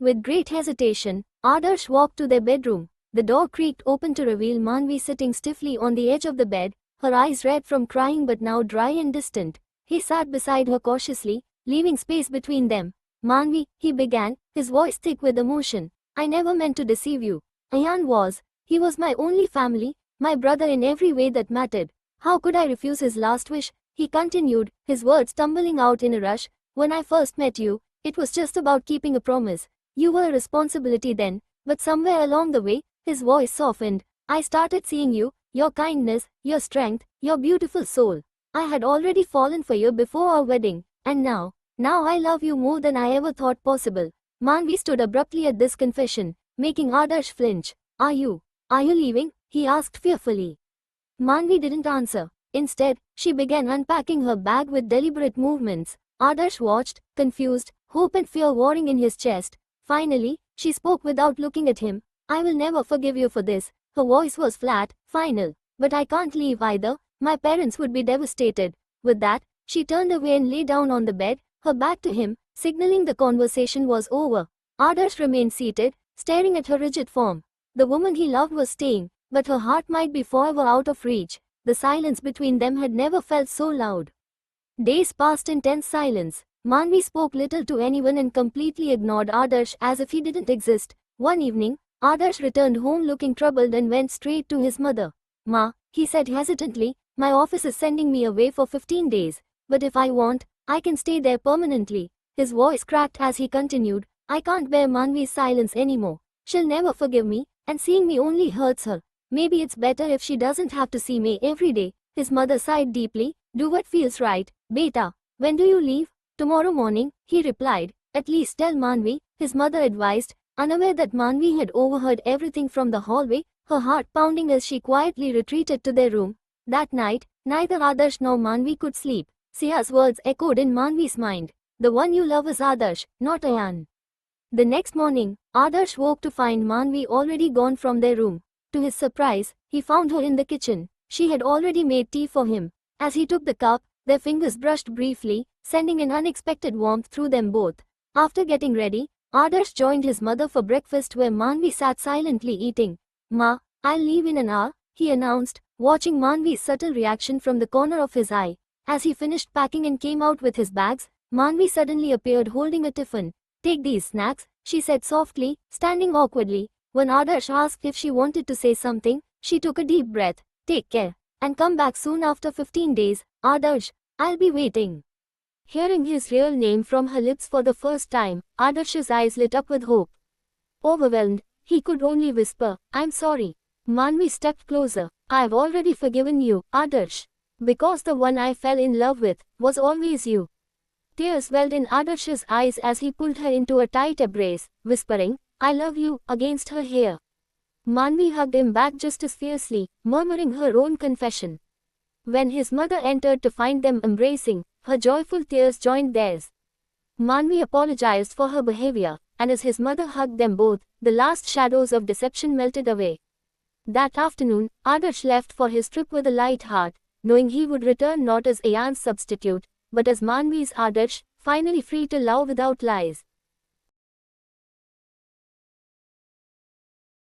With great hesitation, Adarsh walked to their bedroom. The door creaked open to reveal Manvi sitting stiffly on the edge of the bed, her eyes red from crying but now dry and distant. He sat beside her cautiously, leaving space between them. Manvi, he began, his voice thick with emotion. I never meant to deceive you. Ayaan was. He was my only family, my brother in every way that mattered. How could I refuse his last wish? He continued, his words tumbling out in a rush. When I first met you, it was just about keeping a promise. You were a responsibility then, but somewhere along the way, his voice softened. I started seeing you, your kindness, your strength, your beautiful soul. I had already fallen for you before our wedding, and now I love you more than I ever thought possible. Manvi stood abruptly at this confession, making Adarsh flinch. Are you leaving? He asked fearfully. Manvi didn't answer. Instead, she began unpacking her bag with deliberate movements. Adarsh watched, confused, hope and fear warring in his chest. Finally, she spoke without looking at him. I will never forgive you for this. Her voice was flat, final. But I can't leave either. My parents would be devastated. With that, she turned away and lay down on the bed, her back to him, signaling the conversation was over. Adarsh remained seated, staring at her rigid form. The woman he loved was staying, but her heart might be forever out of reach. The silence between them had never felt so loud. Days passed in tense silence. Manvi spoke little to anyone and completely ignored Adarsh as if he didn't exist. One evening, Adarsh returned home looking troubled and went straight to his mother. Ma, he said hesitantly, my office is sending me away for 15 days. But if I want, I can stay there permanently. His voice cracked as he continued, I can't bear Manvi's silence anymore. She'll never forgive me, and seeing me only hurts her. Maybe it's better if she doesn't have to see me every day. His mother sighed deeply. Do what feels right, beta. When do you leave? Tomorrow morning, he replied. At least tell Manvi, his mother advised, unaware that Manvi had overheard everything from the hallway, her heart pounding as she quietly retreated to their room. That night, neither Adarsh nor Manvi could sleep. Sia's words echoed in Manvi's mind. The one you love is Adarsh, not Ayaan. The next morning, Adarsh woke to find Manvi already gone from their room. To his surprise, he found her in the kitchen. She had already made tea for him. As he took the cup, their fingers brushed briefly, sending an unexpected warmth through them both. After getting ready, Adarsh joined his mother for breakfast where Manvi sat silently eating. Ma, I'll leave in an hour, he announced, watching Manvi's subtle reaction from the corner of his eye. As he finished packing and came out with his bags, Manvi suddenly appeared holding a tiffin. Take these snacks, she said softly, standing awkwardly. When Adarsh asked if she wanted to say something, she took a deep breath. Take care, and come back soon after 15 days, Adarsh. I'll be waiting. Hearing his real name from her lips for the first time, Adarsh's eyes lit up with hope. Overwhelmed, he could only whisper, I'm sorry. Manvi stepped closer. I've already forgiven you, Adarsh. Because the one I fell in love with was always you. Tears welled in Adarsh's eyes as he pulled her into a tight embrace, whispering, I love you, against her hair. Manvi hugged him back just as fiercely, murmuring her own confession. When his mother entered to find them embracing, her joyful tears joined theirs. Manvi apologized for her behavior, and as his mother hugged them both, the last shadows of deception melted away. That afternoon, Adarsh left for his trip with a light heart, knowing he would return not as Ayaan's substitute, but as Manvi's Adarsh, finally free to love without lies.